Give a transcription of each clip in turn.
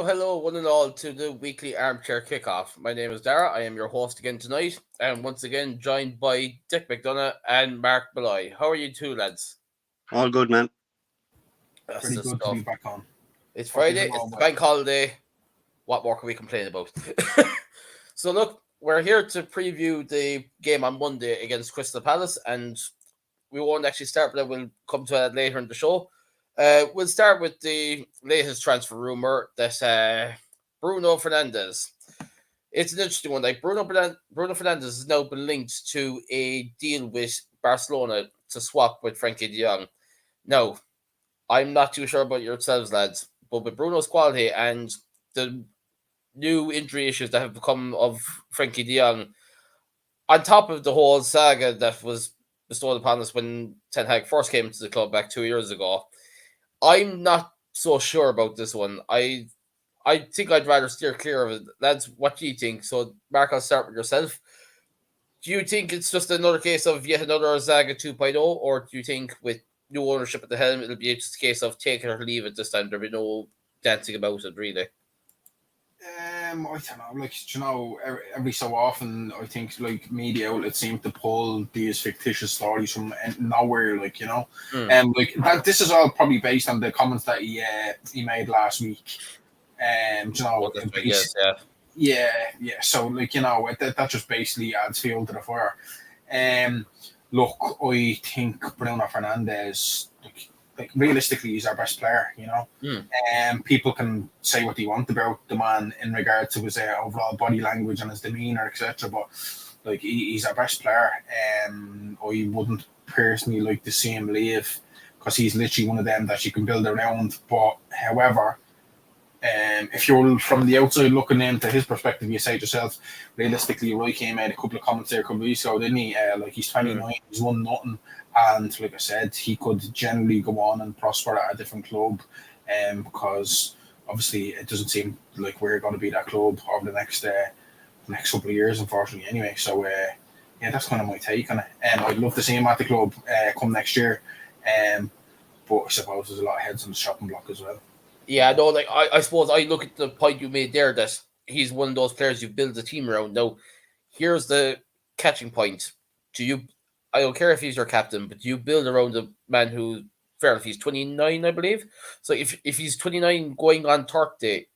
Hello, one and all, to the weekly armchair kickoff. My name is Darragh. I am your host again tonight, and once again joined by Dick McDonough and Mark Malloy. How are you two, lads? All good, man. That's Pretty the good to be stuff. back on. It's Hope you're Friday. all It's the well. bank holiday. What more can we complain about? So look, we're here to preview the game on Monday against Crystal Palace, and we won't actually start, but we'll come to that later in the show. We'll start with the latest transfer rumor that Bruno Fernandes. It's an interesting one. Like Bruno Fernandes has now been linked to a deal with Barcelona to swap with Frankie de Jong. Now, I'm not too sure about yourselves, lads, but with Bruno's quality and the new injury issues that have become of Frankie de Jong, on top of the whole saga that was bestowed upon us when Ten Hag first came to the club back 2 years ago, I'm not so sure about this one. I think I'd rather steer clear of it. Lads, what do you think? So, Mark, I'll start with yourself. Do you think it's just another case of yet another Zaga 2.0, or do you think with new ownership at the helm, it'll be just a case of take it or leave it this time? There'll be no dancing about it, really. I don't know. Every so often, I think media outlets seem to pull these fictitious stories from nowhere. That. This is all probably based on the comments that he made last week. Yeah. So that just basically adds fuel to the fire. Look, I think Bruno Fernandes, realistically, he's our best player. People can say what they want about the man in regard to his overall body language and his demeanor, etc. But he's our best player. I wouldn't personally like to see him leave because he's literally one of them that you can build around. But however, if you're from the outside looking into his perspective, you say to yourself, realistically, Roy Keane made a couple of comments there a couple of weeks ago, didn't he? He's 29, he's won nothing, and like I said, he could generally go on and prosper at a different club, because obviously it doesn't seem like we're going to be that club over the next couple of years, unfortunately. Anyway, so that's kind of my take on it. I'd love to see him at the club come next year, but I suppose there's a lot of heads on the shopping block as well. Yeah, no, I suppose I look at the point you made there that he's one of those players you build a team around. Now, here's the catching point. I don't care if he's your captain, but you build around a man who, fair enough, he's 29, I believe. So if he's 29 going on 30,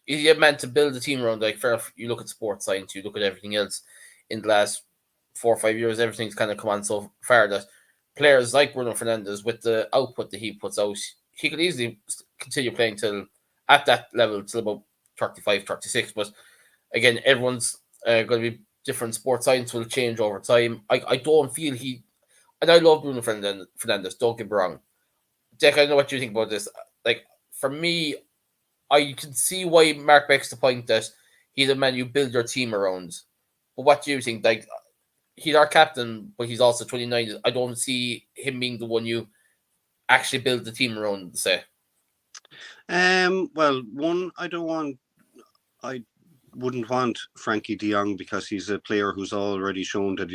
he's a man to build a team around. Like, fair enough, you look at sports science, you look at everything else in the last 4 or 5 years, everything's kind of come on so far that players like Bruno Fernandes, with the output that he puts out, he could easily continue playing till at that level till about 35, 36. But again, everyone's going to be different. Sports science will change over time. I don't feel and I love Bruno Fernandes, don't get me wrong. Dick, I know what you think about this. Like, for me, I can see why Mark makes the point that he's a man you build your team around. But what do you think? Like, he's our captain, but he's also 29. I don't see him being the one you actually build the team around, say. Well, I wouldn't want Frankie de Jong because he's a player who's already shown that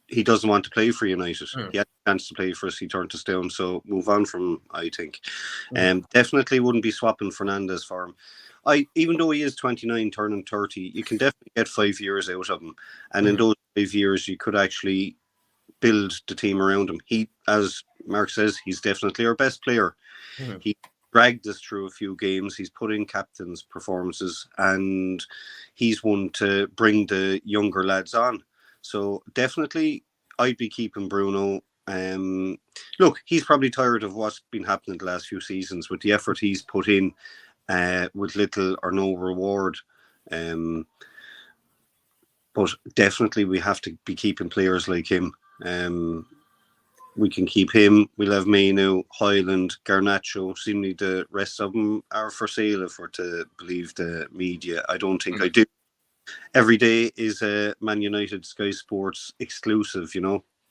he doesn't want to play for United. He had a chance to play for us, he turned us down, so move on from him, I think. Definitely wouldn't be swapping Fernandes for him. Even though he is 29, turning 30, you can definitely get 5 years out of him. And in those 5 years, you could actually build the team around him. He, as Mark says, he's definitely our best player. He dragged us through a few games. He's put in captain's performances, and he's one to bring the younger lads on. So definitely, I'd be keeping Bruno. Look, he's probably tired of what's been happening the last few seasons with the effort he's put in, with little or no reward. But definitely, we have to be keeping players like him. We can keep him. We'll have Mainu, Highland, Garnacho. Seemingly the rest of them are for sale if we're to believe the media. I don't think I do. Every day is a Man United Sky Sports exclusive,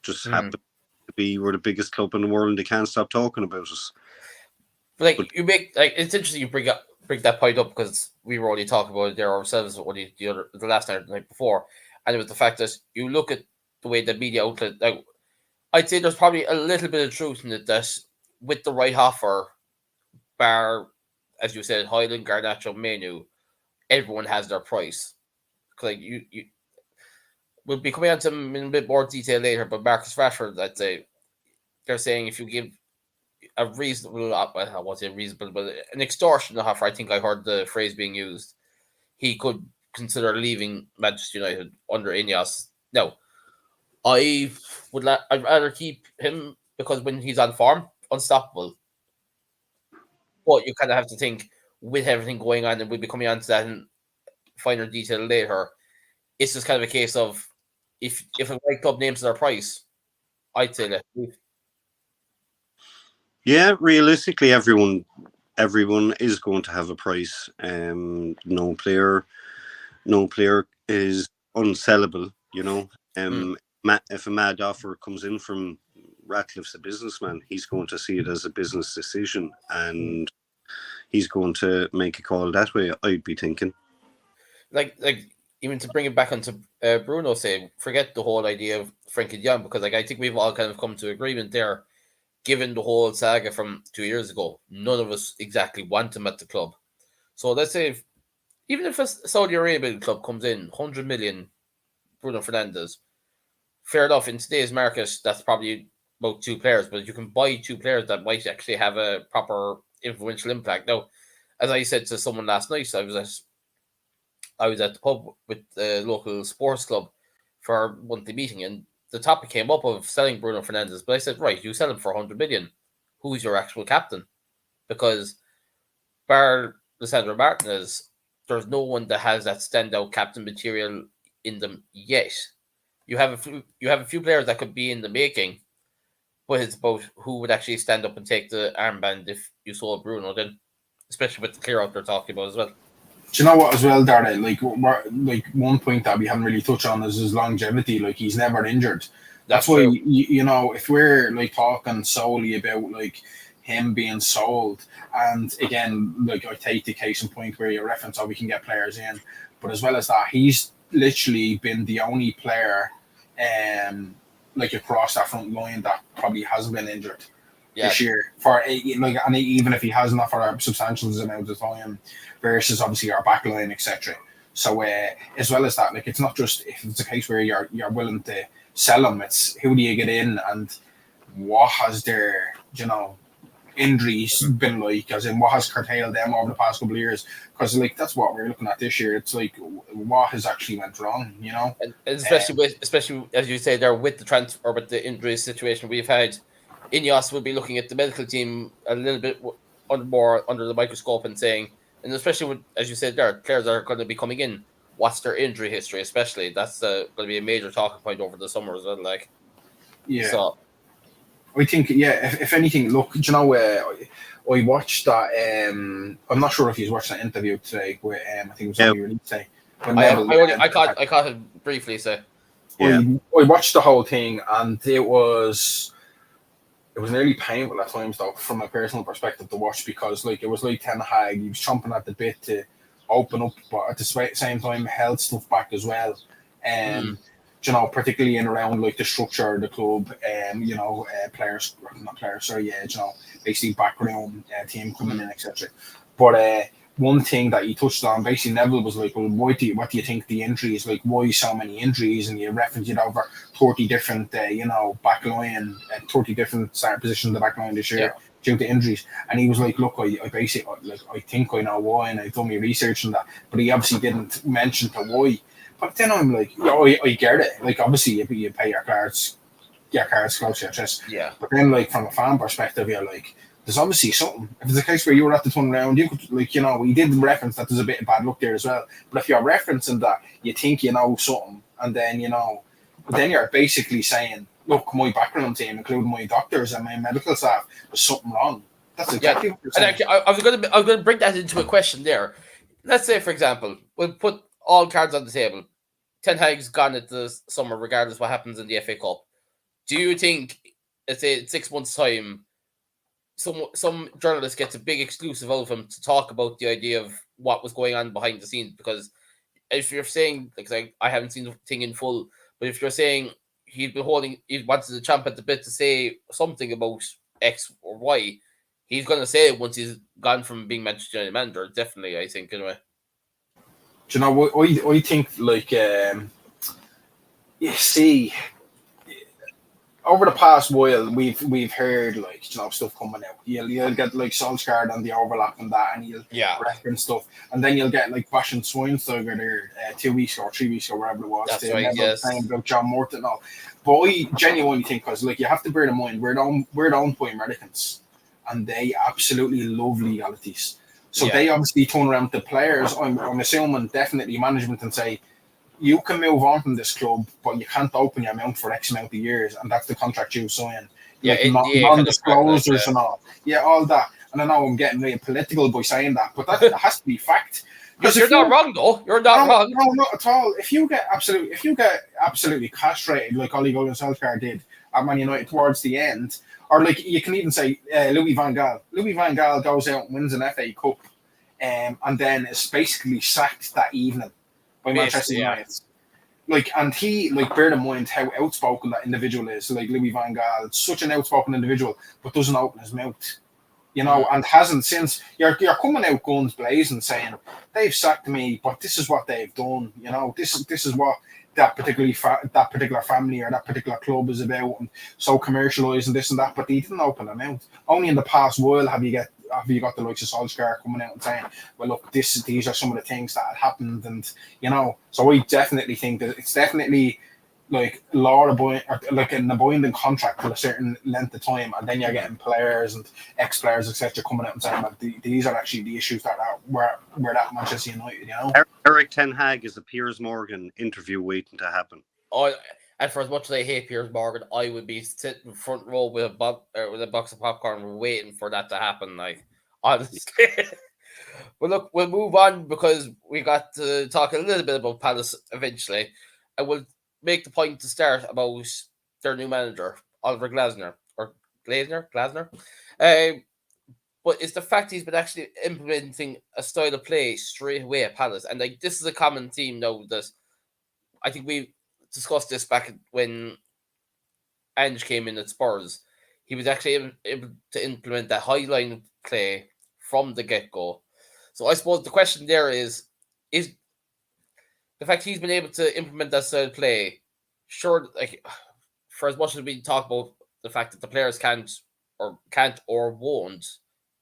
just happen to be we're the biggest club in the world and they can't stop talking about us. It's interesting you bring that point up because we were only talking about it there ourselves the last night or the night before, and it was the fact that you look at the way the media outlet, like, I'd say there's probably a little bit of truth in it that with the right offer, bar as you said, Highland, Garnacho, Menu, everyone has their price. Like you we'll be coming on to them in a bit more detail later, but Marcus Rashford, I'd say, they're saying if you give a reasonable, well, I won't say reasonable, but an extortionate offer, I think I heard the phrase being used, he could consider leaving Manchester United under Ineos. No, I'd rather keep him because when he's on form, unstoppable. But you kind of have to think with everything going on, and we'll be coming on to that in finer detail later. It's just kind of a case of if a right club names their price, I'd say let's leave. Yeah, realistically, everyone is going to have a price. No player is unsellable. You know, if a mad offer comes in from Ratcliffe's a businessman, he's going to see it as a business decision, and he's going to make a call that way. I'd be thinking, like even to bring it back onto Bruno, say forget the whole idea of Frankie de Jong, because like I think we've all kind of come to agreement there. Given the whole saga from 2 years ago, none of us exactly want him at the club. So let's say even if a Saudi Arabian club comes in 100 million, Bruno Fernandes, fair enough. In today's market, that's probably about 2 players, but you can buy 2 players that might actually have a proper influential impact. Now, as I said to someone last night, I was at the pub with the local sports club for a monthly meeting, and the topic came up of selling Bruno Fernandes. But I said, right, you sell him for 100 million. Who's your actual captain? Because bar Lisandro Martinez, there's no one that has that standout captain material in them yet. You have a few players that could be in the making, but it's about who would actually stand up and take the armband if you sold Bruno, then, especially with the clear out they're talking about as well. Do you know what as well, Darragh? Like one point that we haven't really touched on is his longevity. Like he's never injured. That's why you know, if we're like talking solely about like him being sold, and again, like I take the case in point where you reference how we can get players in, but as well as that, he's literally been the only player, like across that front line that probably hasn't been injured this year for like, and even if he has not for a substantial amount of time, versus obviously our back line, etc. So as well as that, like it's not just if it's a case where you're willing to sell them, it's who do you get in and what has their injuries been like, as in what has curtailed them over the past couple of years, because like that's what we're looking at this year. It's like what has actually went wrong, and especially as you say there with the transfer or with the injury situation we've had. Ineos will be looking at the medical team a little bit more under the microscope and saying, and especially with, as you said there, players that are going to be coming in, what's their injury history, especially that's going to be a major talking point over the summer as well. Like, yeah. So I think, if anything, look, do you know I watched that. I'm not sure if you watched that interview today. Where I think it was only released today. I caught it briefly. So I watched the whole thing, and it was nearly painful at times, though, from a personal perspective to watch, because like it was like Ten Hag, he was chomping at the bit to open up, but at the same time held stuff back as well. Particularly in around like the structure of the club, basically backroom team coming in, etc. But one thing that he touched on, basically Neville was like, well, what do you think the injuries, like why so many injuries? And you referenced it over 30 different, back line, 30 different starting positions in the back line this year due to injuries. And he was like, look, I basically, like, I think I know why, and I've done my research on that. But he obviously didn't mention to why. But then I'm like, I get it. Like, obviously, you pay your cards close to your chest. Yeah. But then, like, from a fan perspective, you're like, there's obviously something. If it's a case where you were at the turnaround, you could, like, he did reference that there's a bit of bad luck there as well. But if you're referencing that, you think you know something, and then, then you're basically saying, look, my background team, including my doctors and my medical staff, there's something wrong. That's exactly what you're saying. And actually, I was going to bring that into a question there. Let's say, for example, we'll put all cards on the table. Ten Hag's gone at the summer, regardless what happens in the FA Cup. Do you think, let's say, in 6 months' time, some journalist gets a big exclusive out of him to talk about the idea of what was going on behind the scenes? Because if you're saying, like I haven't seen the thing in full, but if you're saying he wanted to champ at the bit to say something about X or Y, he's going to say it once he's gone from being Manchester United manager. Definitely, I think, anyway. Do you know what I think? Like, you see, over the past while, we've heard like stuff coming out. You'll get like Solskjaer and the overlap and that, and you'll reference stuff, and then you'll get like Bastian Schweinsteiger there 2 weeks or 3 weeks or whatever it was. That's right. Yes. Saying about John Morton and all. But I genuinely think, because like you have to bear in mind we're owned by Americans, and they absolutely love legalities. So they obviously turn around to players. I'm assuming definitely management and say, you can move on from this club, but you can't open your mouth for X amount of years, and that's the contract you sign. Yeah, like non-disclosures and all. Yeah, all that. And I know I'm getting really political by saying that, but that has to be fact. Because you're not wrong, though. You're not wrong. No, not at all. If you get absolutely castrated like Ole Gunnar Solskjaer did at Man United towards the end, or like you can even say Louis van Gaal. Louis van Gaal goes out and wins an FA Cup, and then is basically sacked that evening by Manchester United. Like, and he, like, bear in mind how outspoken that individual is. Like Louis van Gaal, such an outspoken individual, but doesn't open his mouth, and hasn't since. You're coming out guns blazing saying they've sacked me, but this is what they've done. This is what that particular family or that particular club is about, and so commercialised and this and that. But he didn't open their mouth. Only in the past while have you got the likes of Solskjaer coming out and saying, well, look, these are some of the things that had happened, and so I definitely think that it's definitely like like an abiding contract for a certain length of time, and then you're getting players and ex-players, etc., coming out and saying that these are actually the issues that we're at Manchester United. Eric Ten Hag is a Piers Morgan interview waiting to happen. And for as much as I hate Piers Morgan, I would be sitting front row with a box of popcorn waiting for that to happen. Like, honestly. But look, we'll move on because we got to talk a little bit about Palace eventually. And we'll make the point to start about their new manager, Oliver Glasner. Or Glasner? But it's the fact he's been actually implementing a style of play straight away at Palace. And like this is a common theme now that I think we discussed this back when Ange came in at Spurs. He was actually able to implement that high line play from the get-go. So I suppose the question there is the fact he's been able to implement that style of play, sure, like for as much as we talk about the fact that the players can't or won't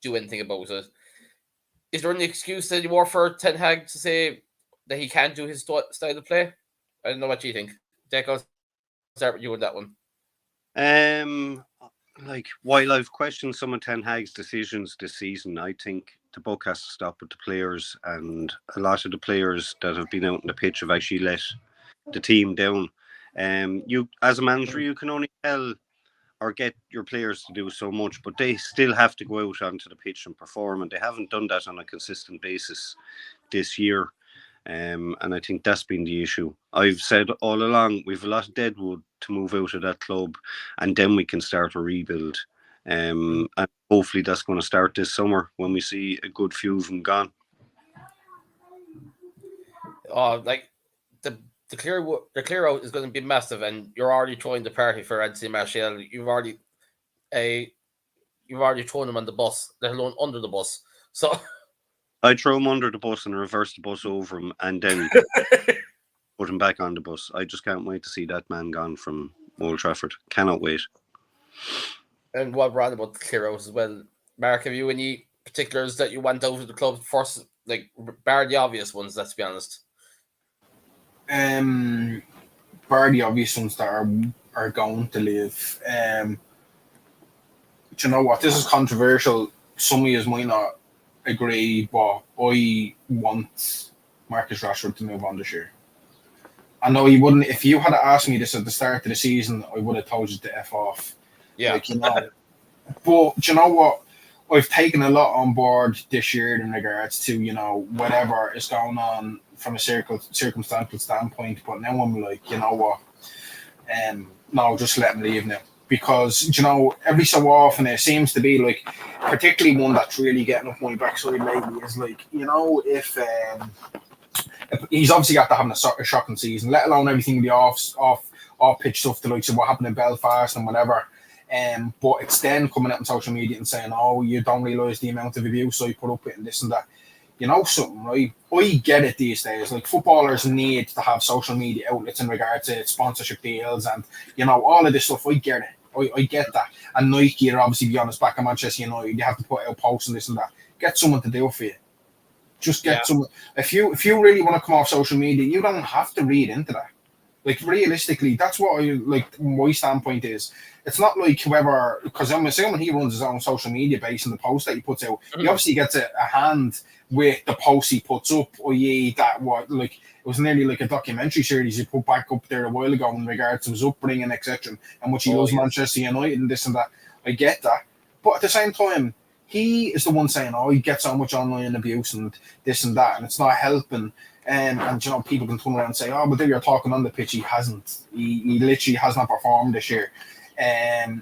do anything about it, is there any excuse anymore for Ten Hag to say that he can't do his style of play? I don't know what you think. Dec, I'll start with you on that one. Like, while I've questioned some of Ten Hag's decisions this season, I think the buck has to stop with the players, and a lot of the players that have been out on the pitch have actually let the team down. You, as a manager, you can only tell or get your players to do so much, but they still have to go out onto the pitch and perform, and they haven't done that on a consistent basis this year. And I think that's been the issue. I've said all along, we've a lot of deadwood to move out of that club, and then we can start a rebuild. And hopefully that's going to start this summer when we see a good few of them gone. Like the clear out is going to be massive, and you're already throwing the party for Anthony Martial. You've already thrown him on the bus, let alone under the bus. So I'd throw him under the bus and reverse the bus over him and then put him back on the bus. I just can't wait to see that man gone from Old Trafford. Cannot wait. And what brought about the clear out as well, Mark, have you any particulars that you want out of the club first, like bar the obvious ones, let's be honest? Bar the obvious ones that are going to leave. Do you know what? This is controversial. Some of you might not agree, but I want Marcus Rashford to move on this year. I know you wouldn't. If you had asked me this at the start of the season, I would have told you to F off. Yeah. But do you know what? I've taken a lot on board this year in regards to, whatever is going on from a circumstantial standpoint. But now I'm like, you know what? No, just let him leave now. Because, every so often it seems to be like, particularly one that's really getting up my backside lately is like, if he's obviously got to have a shocking season, let alone everything with the off pitch stuff, the likes of what happened in Belfast and whatever. But it's then coming out on social media and saying, oh, you don't realise the amount of abuse I put up with and this and that. You know something, right? I get it these days. Like, footballers need to have social media outlets in regard to sponsorship deals and, you know, all of this stuff. I get it. I get that. And Nike are obviously be honest back in Manchester United. You have to put out posts and this and that. Get someone to do it for you. Just get someone. If you really want to come off social media, you don't have to read into that. Like, realistically, that's what I like. My standpoint is, it's not like whoever, because I'm assuming he runs his own social media based on the post that he puts out. He obviously gets a hand with the posts he puts up, i.e., that what, like, it was nearly like a documentary series he put back up there a while ago in regards to his upbringing, etc., and what he loves Manchester United and this and that. I get that, but at the same time, he is the one saying, "Oh, he gets so much online abuse and this and that, and it's not helping." And you know, people can turn around and say, "Oh, but then you're talking on the pitch. He hasn't. He literally has not performed this year."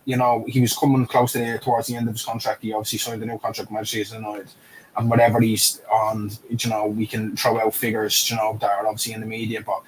You know, he was coming close to towards the end of his contract. He obviously signed a new contract with Manchester United, and whatever he's on, you know, we can throw out figures, you know, that are obviously in the media, but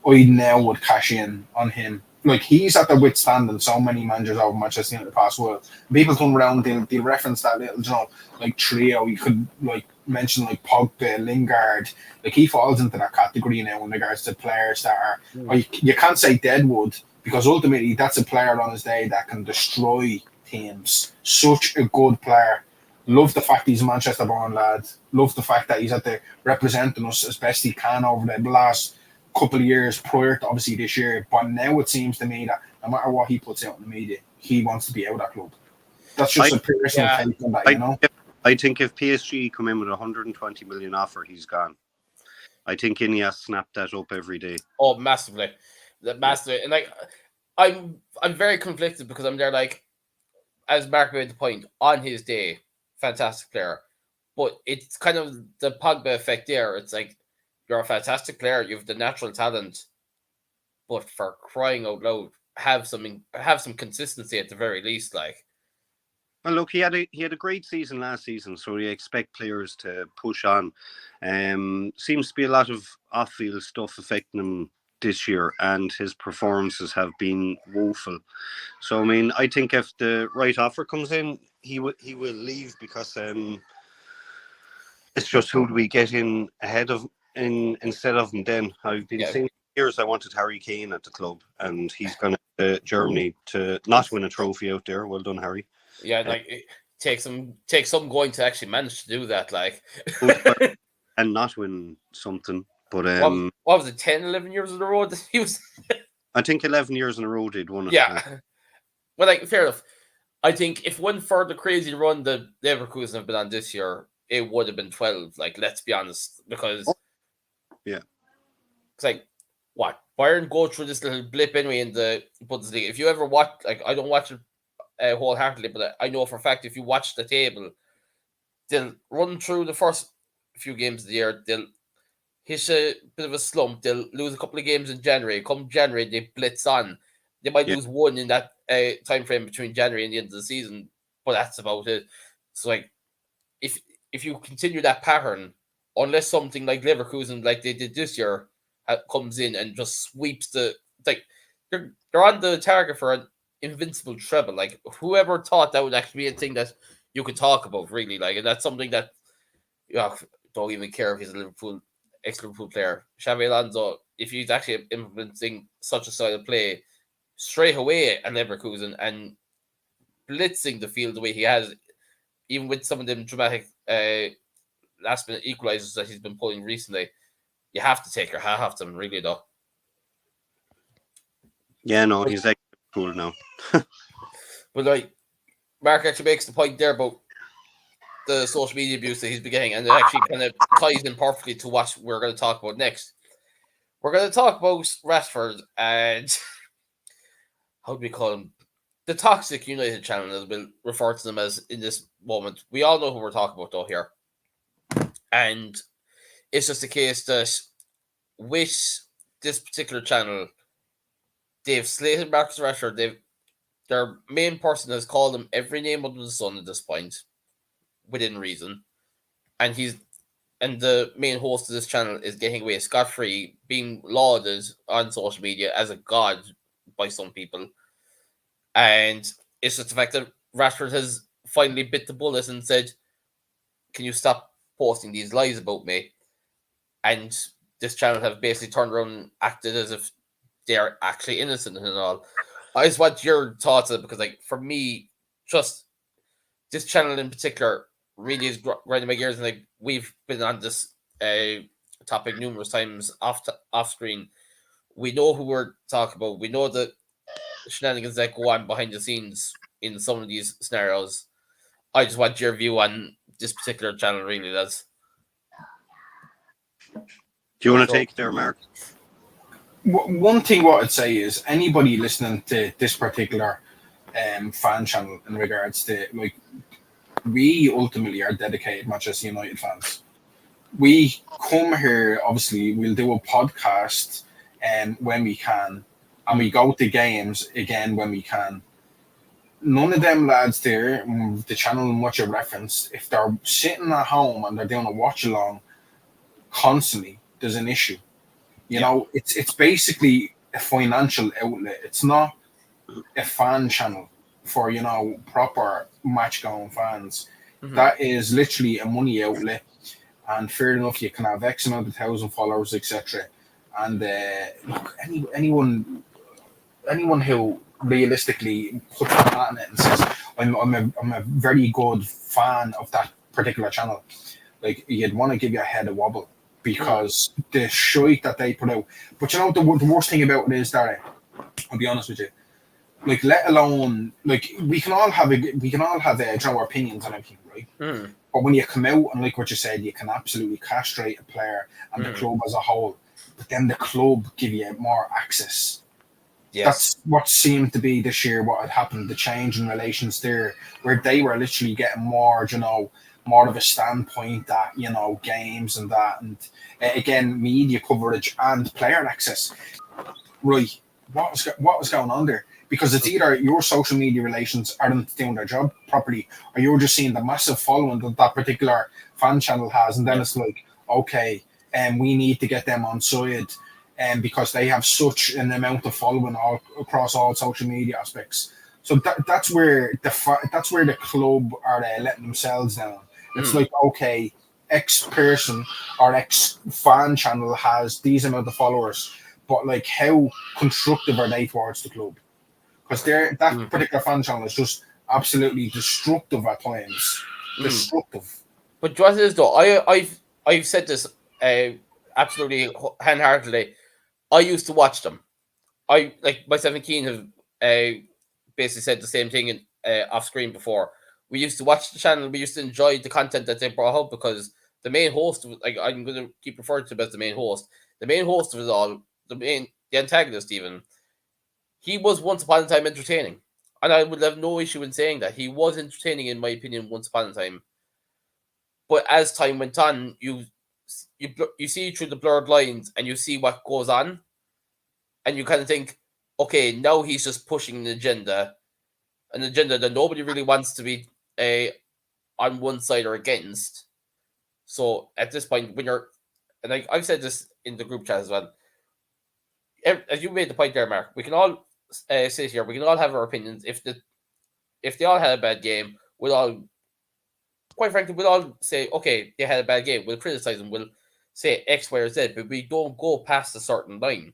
I now would cash in on him. Like, he's at the withstanding so many managers over Manchester United in the past world. People turn around, they'll reference that little, you know, like trio. You could like mention like Pogba, Lingard. Like, he falls into that category now in regards to players that are. Like, you can't say Deadwood because ultimately that's a player on his day that can destroy teams. Such a good player. Love the fact he's a Manchester-born lad. Love the fact that he's at the representing us as best he can over the last couple of years prior to obviously this year. But now it seems to me that no matter what he puts out in the media, he wants to be out of that club. That's just a personal take on that, you know? I think if PSG come in with 120 million offer, he's gone. I think Ineos snapped that up every day. Oh, massively. Massively. And like, I'm very conflicted because I'm there, like, as Mark made the point, on his day, fantastic player. But it's kind of the Pogba effect there. It's like, you're a fantastic player, you have the natural talent, but for crying out loud, have some consistency at the very least. Like, well, look, he had a great season last season, so you expect players to push on. Seems to be a lot of off-field stuff affecting him this year, and his performances have been woeful. So, I mean, I think if the right offer comes in, he will leave because it's just who do we get in ahead of instead of him. Then I've been saying years I wanted Harry Kane at the club, and he's gone to Germany to not win a trophy out there. Well done, Harry. Yeah, like, it takes some going to actually manage to do that, like, and not win something. But what was it, 10, 11 years in a row that he was? I think 11 years in a row they'd won it. Yeah, well, like, fair enough. I think if one for the crazy run that Leverkusen have been on this year, it would have been 12. Like, let's be honest, because it's like, what, Bayern go through this little blip anyway in the Bundesliga. If you ever watch, like, I don't watch it wholeheartedly, but I know for a fact if you watch the table, they'll run through the first few games of the year, they'll hit a bit of a slump, they'll lose a couple of games in January. Come January, they blitz on. They might lose one in that time frame between January and the end of the season, but that's about it. So, like, if you continue that pattern, unless something like Leverkusen, like they did this year, comes in and just sweeps the, like, they're on the target for an invincible treble. Like, whoever thought that would actually be a thing that you could talk about, really? Like, and that's something that, you know, don't even care if he's a ex-Liverpool player. Xabi Alonso, if he's actually implementing such a style of play straight away at Leverkusen and blitzing the field the way he has, even with some of them dramatic last-minute equalizers that he's been pulling recently, you have to take your hat off them, really, though. Yeah, no, he's cool now. But, like, Mark actually makes the point there about the social media abuse that he's been getting, and it actually kind of ties in perfectly to what we're going to talk about next. We're going to talk about Rashford and how do we call him? The Toxic United channel, as we'll refer to them as in this moment. We all know who we're talking about, though, here. And it's just a case that with this particular channel, they've slated Marcus Rashford. Their main person has called him every name under the sun at this point, within reason. And the main host of this channel is getting away scot-free, being lauded on social media as a god by some people. And It's just the fact that Rashford has finally bit the bullet and said, "Can you stop posting these lies about me?" And this channel have basically turned around and acted as if they are actually innocent and all. I just want your thoughts on it because, like, for me, just this channel in particular really is grinding my gears. And like, we've been on this topic numerous times off screen. We know who we're talking about. We know the shenanigans that go on behind the scenes in some of these scenarios. I just want your view on this particular channel, really, lads. Do you want to take it there, Mark? One thing what I'd say is anybody listening to this particular fan channel in regards to, like, we ultimately are dedicated Manchester United fans. We come here, obviously, we'll do a podcast when we can, and we go to games again when we can. None of them lads there, the channel in which you referenced, if they're sitting at home and they're doing a watch along constantly, there's an issue. You know, it's basically a financial outlet. It's not a fan channel for, you know, proper match going fans. Mm-hmm. That is literally a money outlet. And fair enough, you can have X amount of 1,000 followers, etc. And look, anyone who realistically puts a hat in it and says, I'm a very good fan of that particular channel, like, you'd want to give your head a wobble because the shite that they put out. But you know, the worst thing about it is, Darragh, I'll be honest with you, like, let alone, like, we can all have our opinions on everything, right? But when you come out and, like what you said, you can absolutely castrate a player and the club as a whole, but then the club give you more access. Yes. That's what seemed to be this year what had happened, the change in relations there, where they were literally getting more, you know, more of a standpoint at, you know, games and that, and again, media coverage and player access. Right, what was going on there? Because it's either your social media relations aren't doing their job properly, or you're just seeing the massive following that particular fan channel has, and then it's like, okay, we need to get them on side, because they have such an amount of following all across all social media aspects. So that's where the club are letting themselves down. It's like, okay, X person or X fan channel has these amount of followers, but like, how constructive are they towards the club? Because that particular fan channel is just absolutely destructive at times. Destructive. But what it is though, I've said this absolutely hand-heartedly. I used to watch them. I, like myself and Keane, have basically said the same thing off screen before. We used to watch the channel. We used to enjoy the content that they brought up because the main host, like, I'm going to keep referring to him as the main host. The main host of it all, the antagonist even, he was once upon a time entertaining. And I would have no issue in saying that. He was entertaining, in my opinion, once upon a time. But as time went on, you see through the blurred lines and you see what goes on. And you kind of think, okay, now he's just pushing an agenda that nobody really wants to be on one side or against. So at this point, when you're, and I've said this in the group chat as well, as you made the point there, Mark, we can all sit here, we can all have our opinions. If they all had a bad game, we'll all, quite frankly, we'll all say, okay, they had a bad game. We'll criticize them. We'll say X, Y, or Z, but we don't go past a certain line.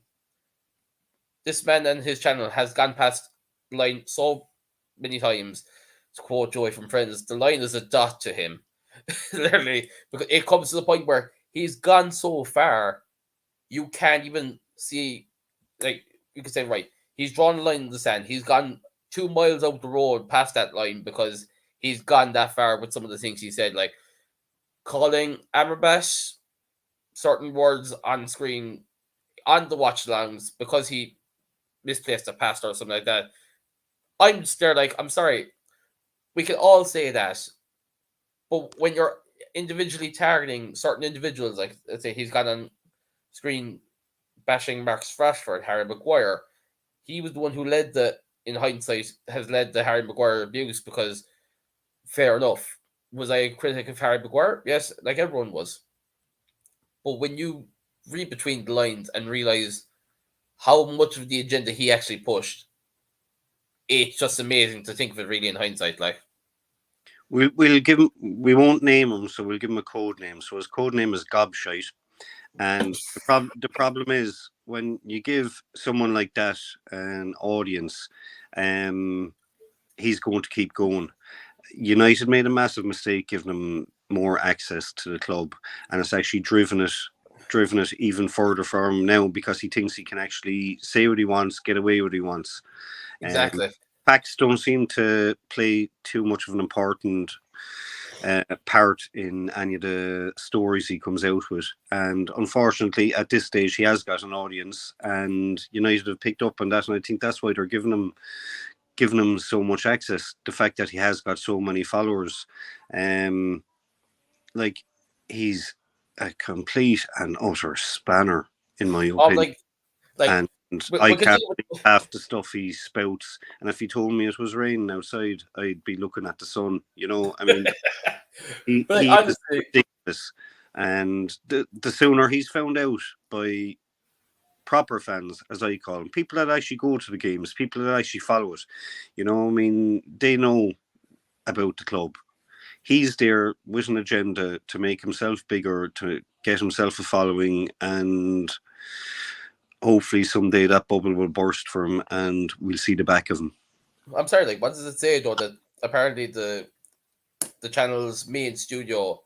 This man and his channel has gone past the line so many times. To quote Joey from Friends, the line is a dot to him. Literally, because it comes to the point where he's gone so far, you can't even see, like, you can say, right, he's drawn a line in the sand. He's gone 2 miles out the road past that line because he's gone that far with some of the things he said, like calling Amrabat certain words on screen on the watch alongs because he misplaced a pass or something like that. I'm just there like, I'm sorry, we can all say that, but when you're individually targeting certain individuals, like, let's say he's got on screen bashing Marcus Rashford, Harry Maguire, he was the one who led in hindsight, has led the Harry Maguire abuse because, fair enough, was I a critic of Harry Maguire? Yes, like everyone was. But when you read between the lines and realize how much of the agenda he actually pushed, it's just amazing to think of it really in hindsight. Like, we'll give him. We won't name him, so we'll give him a code name. So his code name is Gobshite. And the problem is when you give someone like that an audience, he's going to keep going. United made a massive mistake giving him more access to the club, and it's actually driven it even further for him now because he thinks he can actually say what he wants, get away what he wants. exactly. Facts don't seem to play too much of an important part in any of the stories he comes out with, and unfortunately at this stage he has got an audience, and United have picked up on that, and I think that's why they're giving him so much access. The fact that he has got so many followers, like he's a complete and utter spanner in my opinion. And I can't believe half the stuff he spouts. And if he told me it was raining outside, I'd be looking at the sun. I mean, he is ridiculous. And the sooner he's found out by proper fans, as I call them, people that actually go to the games, people that actually follow it, I mean, they know about the club. He's there with an agenda to make himself bigger, to get himself a following, and hopefully someday that bubble will burst for him and we'll see the back of him. I'm sorry, like, what does it say though that apparently the channel's main studio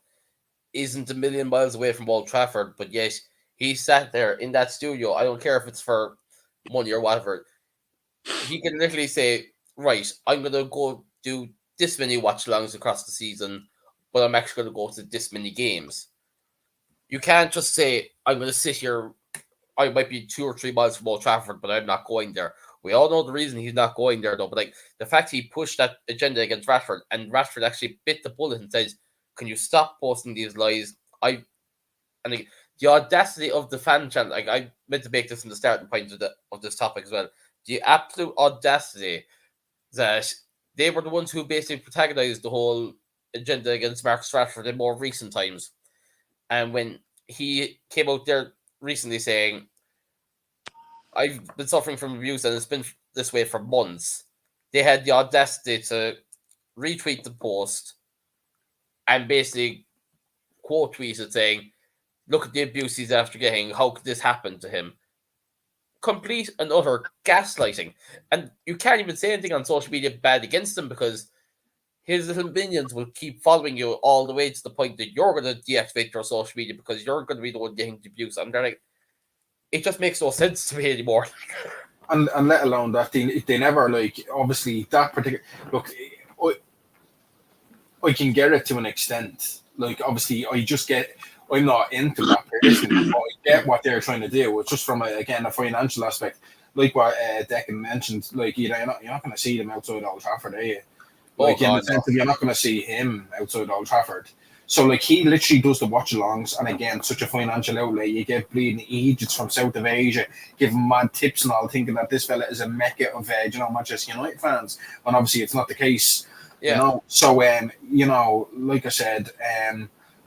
isn't a million miles away from Old Trafford, but yet he sat there in that studio. I don't care if it's for money or whatever. He can literally say, right, I'm gonna go do this many watch-alongs across the season, but I'm actually gonna go to this many games. You can't just say, I'm gonna sit here. I might be 2 or 3 miles from Old Trafford, but I'm not going there. We all know the reason he's not going there, though. But like the fact he pushed that agenda against Rashford, and Rashford actually bit the bullet and says, "Can you stop posting these lies?" The audacity of the fan channel. Like, I meant to make this in the starting point of this topic as well. The absolute audacity that they were the ones who basically protagonized the whole agenda against Marcus Rashford in more recent times, and when he came out there recently saying, I've been suffering from abuse and it's been this way for months, they had the audacity to retweet the post and basically quote tweet it saying, look at the abuse he's after getting, how could this happen to him? Complete and utter gaslighting. And you can't even say anything on social media bad against him because his little minions will keep following you all the way to the point that you're going to deactivate your social media because you're going to be the one getting the abuse. And they're like, it just makes no sense to me anymore. And let alone that they never, like, obviously that particular look. I can get it to an extent. Like, obviously, I'm not into that personally, but I get what they're trying to do. It's just from a financial aspect, like what Deccan mentioned. Like, you're not going to see them outside Old Trafford, are you? Like, in the sense that you're not going to see him outside Old Trafford. So, like, he literally does the watch-alongs, and again, such a financial outlay. You get bleeding Egypts from South of Asia, give him mad tips and all, thinking that this fella is a mecca of, Manchester United fans. And obviously, it's not the case. Yeah. So, like I said,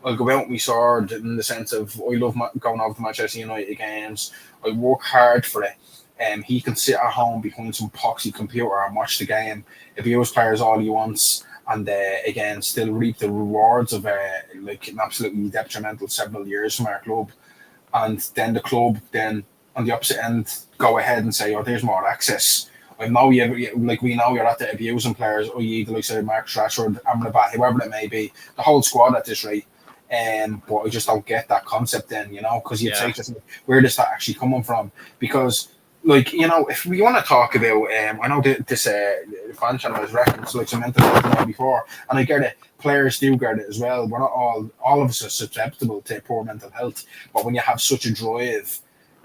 I'll go out with my sword in the sense of I love going over to Manchester United games. I work hard for it. He can sit at home behind some poxy computer and watch the game, abuse players all he wants, and again, still reap the rewards of like an absolutely detrimental several years from our club. And then the club, then on the opposite end, go ahead and say, "Oh, there's more access." I know we know you're at the abusing players, i.e., the likes of Marcus Rashford, Amrabat, whoever it may be, the whole squad at this rate. But I just don't get that concept then, because you'd say to yourself, where is that actually coming from? Because, like, if we want to talk about, I know this fan channel has referenced like some mental health before, and I get it. Players do get it as well. We're not all of us are susceptible to poor mental health, but when you have such a drive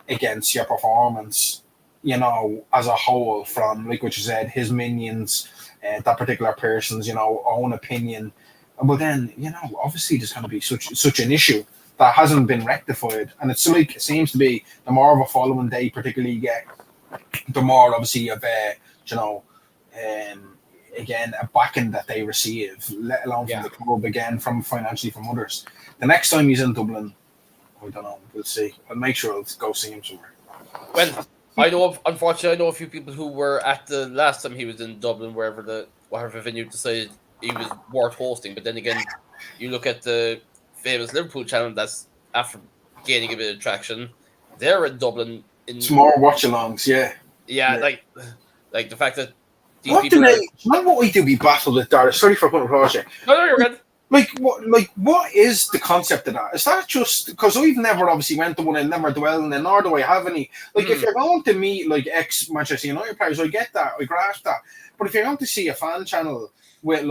against your performance, as a whole, from like what you said, his minions, that particular person's, own opinion. Well, then, obviously there's going to be such an issue that hasn't been rectified. And it's like, it seems to be the more of a following they particularly get, the more obviously of again, a backing that they receive, let alone from the club, again, from financially from others. The next time he's in Dublin, I don't know, we'll see. I'll make sure I'll go see him somewhere. Well, I know, unfortunately, I know a few people who were at the last time he was in Dublin, whatever venue decided he was worth hosting. But then again, you look at the famous Liverpool channel that's after gaining a bit of traction. They're in Dublin. It's more watch-alongs, yeah. Yeah, like the fact that these What people do they? You know what we do? We battle with Darragh. Sorry for putting across you. No, you're good. What is the concept of that? Is that just because we've never obviously went to one and never dwelled in it, nor do I have any. Like, if you're going to meet like ex Manchester United players, I get that, I grasp that. But if you're going to see a fan channel with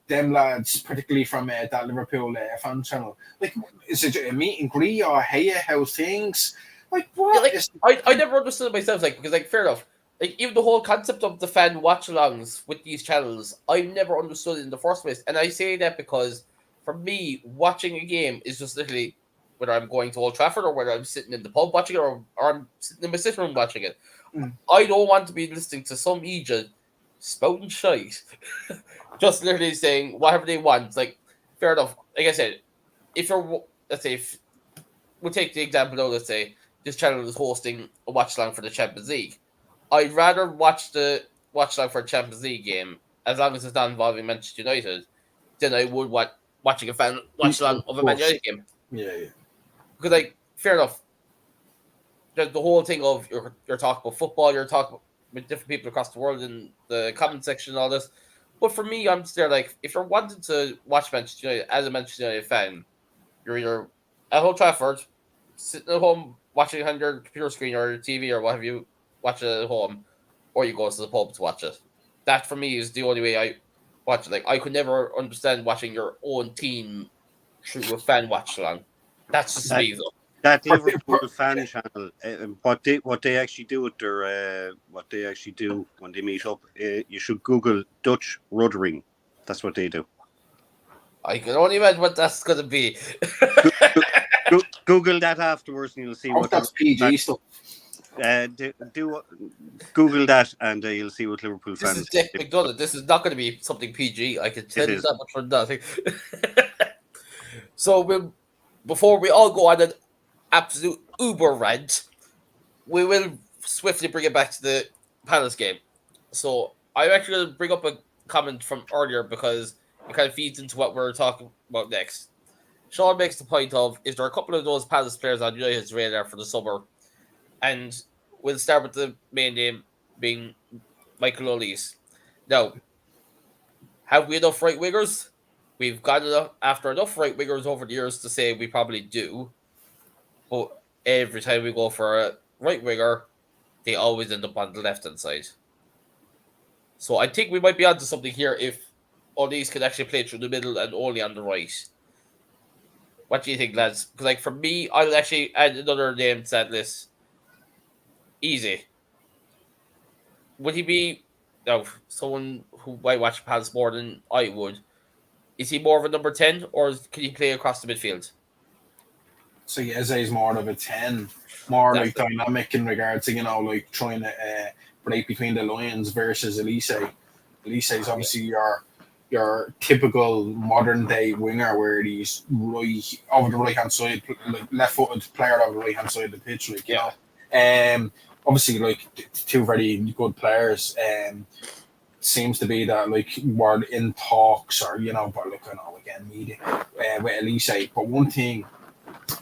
them lads, particularly from that Liverpool fan channel, like, is it a meet and greet or hey, how's things? Like, what? I never understood it myself, because fair enough. Like, even the whole concept of the fan watch-alongs with these channels, I never understood it in the first place. And I say that because, for me, watching a game is just literally, whether I'm going to Old Trafford or whether I'm sitting in the pub watching it or I'm sitting in my sitting room watching it. I don't want to be listening to some idiot spouting shite. Just literally saying whatever they want. Like, fair enough. Like I said, we'll take the example now, let's say, this channel is hosting a watch-along for the Champions League. I'd rather watch the watch-along for a Champions League game, as long as it's not involving Manchester United, than I would watching a fan watch-along of a Man United game. Yeah. Because, like, fair enough. The whole thing of you're talking about football, you're talking with different people across the world in the comment section and all this. But for me, I'm just there, like, if you're wanting to watch Manchester United as a Manchester United fan, you're either at Old Trafford, sitting at home watching it on your computer screen or your TV or what have you, watch it at home, or you go to the pub to watch it. That for me is the only way I watch it. Like, I could never understand watching your own team through a fan watch along. That's just me though. That Liverpool fan channel, what they actually do with their what they actually do when they meet up, you should Google Dutch ruddering. That's what they do. I can only imagine what that's going to be. Google that afterwards, and you'll see what that's PG stuff. Do Google that, and you'll see what Liverpool fans. This is Dick McDonough. This is not going to be something PG. I can tell you that much for nothing. So before we all go on an absolute uber rant, we will swiftly bring it back to the Palace game. So I'm actually going to bring up a comment from earlier because it kind of feeds into what we're talking about next. Sean makes the point of, is there a couple of those Palace players on United's radar for the summer? And we'll start with the main name being Michael O'Lees. Now, have we enough right wingers? We've got enough after enough right wingers over the years to say we probably do. But every time we go for a right winger, they always end up on the left hand side. So I think we might be onto something here if O'Lees could actually play through the middle and only on the right. What do you think, lads? Because, like, for me, I'll actually add another name to that list. Easy. Would he be someone who might watch Palace more than I would? Is he more of a number 10, or can he play across the midfield? So Eze is more of a 10, more like dynamic in regards to, like trying to break between the lines versus Elise. Elise is obviously your typical modern day winger where he's right over the right hand side, like left footed player over the right hand side of the pitch, like obviously like two very good players. Seems to be that like we're in talks or but look, I know again media with Elise. But one thing,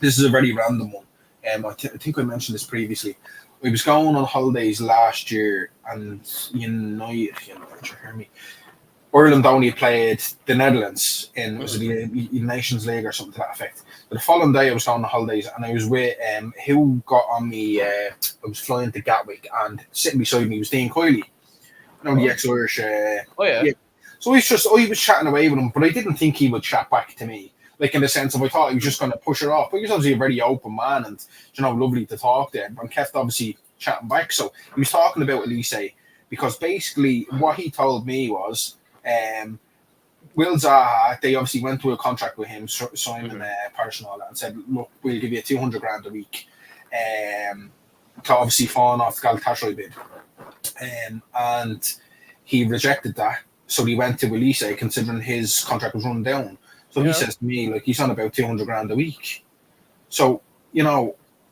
this is a very random one. I think I mentioned this previously. We was going on holidays last year, and United, you hear me. Ireland only played the Netherlands in was it the Nations League or something to that effect. But the following day I was going on holidays and I was with who got on me. I was flying to Gatwick and sitting beside me was Dean Coyley, the ex-Irish. Yeah. So I was chatting away with him, but I didn't think he would chat back to me. Like in the sense of I thought he was just going to push it off. But he was obviously a very open man and lovely to talk to. And kept obviously chatting back. So he was talking about Elise because basically what he told me was. Will Zaha, they obviously went through a contract with him, Simon Parrish and all that, and said, look, we'll give you $200,000 a week to obviously falling off the Galatasaray bid. And he rejected that. So he went to Elise, considering his contract was running down. So he says to me, like, he's on about $200,000 a week. So,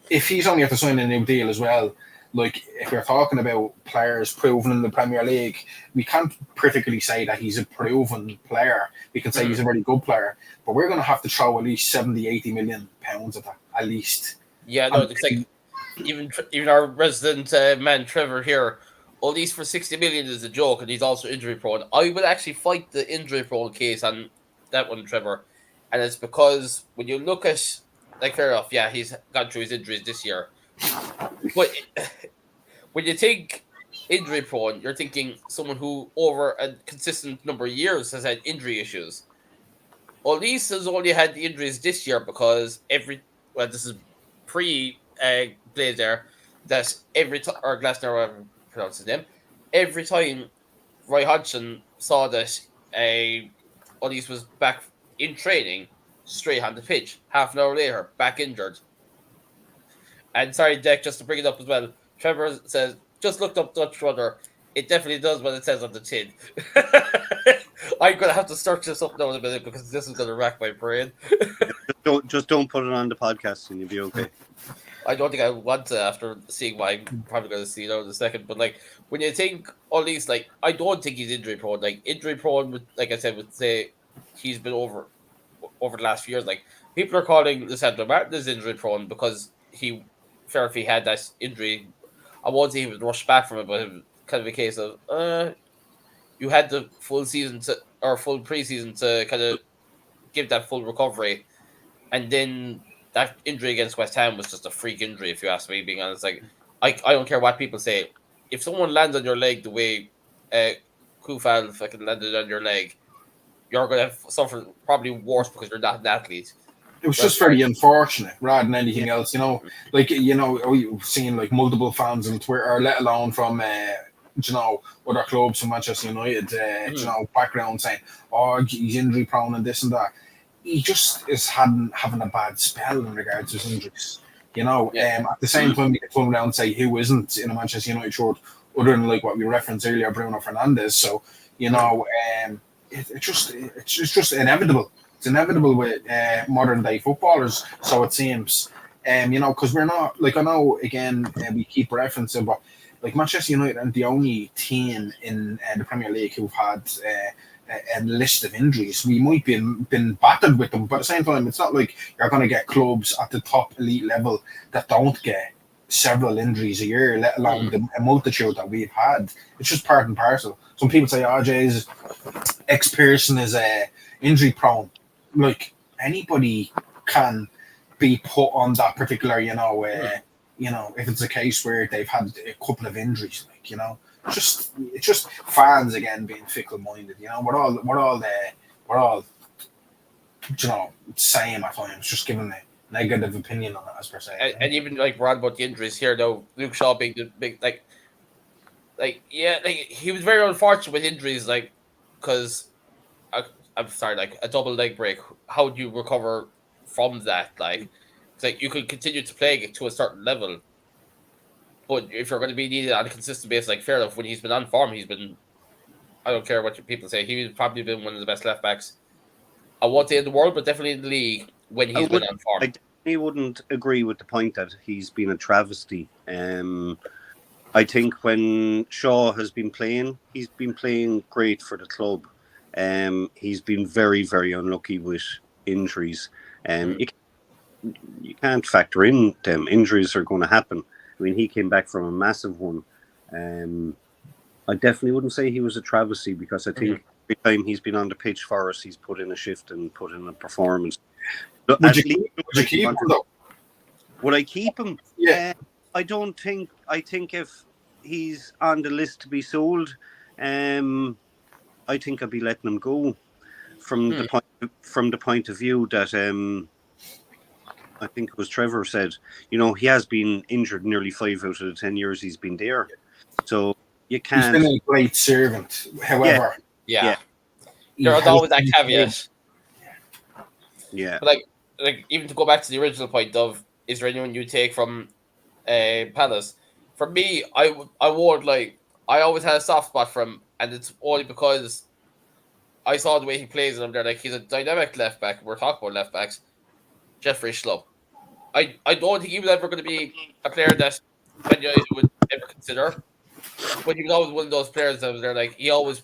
if he's only have to sign a new deal as well, like if we're talking about players proven in the Premier League, we can't particularly say that he's a proven player. We can say he's a very good player, but we're going to have to throw at least 70, 80 million pounds at that, at least. Yeah, no, it's like even our resident man Trevor here, all these for 60 million is a joke, and he's also injury prone. I would actually fight the injury prone case on that one, Trevor, and it's because when you look at, like, fair enough, yeah, he's gone through his injuries this year, but when you think injury prone, you're thinking someone who over a consistent number of years has had injury issues. Olise has only had the injuries this year because this is pre Blazer, that every time, or Glasner, whatever you pronounce his name, every time Roy Hodgson saw that Olise was back in training, straight on the pitch. Half an hour later, back injured. And sorry, Dec, just to bring it up as well, Trevor says, just looked up Dutch rudder. It definitely does what it says on the tin. I'm going to have to search this up now in a minute because this is going to rack my brain. Just don't put it on the podcast and you'll be okay. I don't think I want to after seeing what I'm probably going to see now in a second. But, like, when you think all these, like, I don't think he's injury prone. Like, injury prone, like I said, would say he's been over the last few years. Like, people are calling Lisandro Martinez injury prone because he had that injury. I won't say he was rushed back from it, but it was kind of a case of you had the full season full preseason to kind of give that full recovery, and then that injury against West Ham was just a freak injury, if you ask me. Being honest, like I don't care what people say. If someone lands on your leg the way Kufal fucking landed on your leg, you're going to suffer probably worse because you're not an athlete. It was just very unfortunate rather than anything else, you know. Like, you know, we've seen like multiple fans on Twitter, let alone from you know, other clubs from Manchester United, you know, background saying, oh, he's injury prone and this and that. He just is having a bad spell in regards to his injuries. You know, at the same time, we can turn around and say who isn't in a Manchester United shirt, other than like what we referenced earlier, Bruno Fernandes. So, you know, it's just inevitable. It's inevitable with modern day footballers. So it seems, you know, because we're not, like, I know again we keep referencing, but like Manchester United aren't the only team in the Premier League who've had a list of injuries. We might be been battered with them, but at the same time, it's not like you're going to get clubs at the top elite level that don't get several injuries a year, let alone a multitude that we've had. It's just part and parcel. Some people say, "Oh, Jay's ex-person is injury prone." Like, anybody can be put on that particular, you know, if it's a case where they've had a couple of injuries, like, you know. It's just fans again being fickle-minded, you know. We're all you know, same at times, just giving a negative opinion on it as per se. And even like we're on about the injuries here, though. Luke Shaw being the big like he was very unfortunate with injuries, like, because I'm sorry, like a double leg break. How do you recover from that? Like, it's like you could continue to play to a certain level. But if you're going to be needed on a consistent basis, like, fair enough, when he's been on form, I don't care what people say, he's probably been one of the best left backs. I won't say in the world, but definitely in the league when he's been on form. I definitely wouldn't agree with the point that he's been a travesty. I think when Shaw has been playing, he's been playing great for the club. He's been very, very unlucky with injuries. You can't factor in them. Injuries are going to happen. I mean, he came back from a massive one. I definitely wouldn't say he was a travesty, because I think every time he's been on the pitch for us, he's put in a shift and put in a performance. Would you keep him, though? Would I keep him? Yeah. I don't think. I think if he's on the list to be sold, I think I'd be letting him go from the point of view that I think it was Trevor said, you know, he has been injured nearly 5 out of the 10 years he's been there. So you can't. He's been a great servant, however. Yeah. There's always that caveat. Yeah. But like even to go back to the original point of, is there anyone you take from Palace? For me, I won't, like, I always had a soft spot for him, and it's only because I saw the way he plays, and I'm there, like, he's a dynamic left back. We're talking about left backs. Jeffrey Schlupp. I don't think he was ever going to be a player that Man United would consider. But he was always one of those players that was there. Like he always,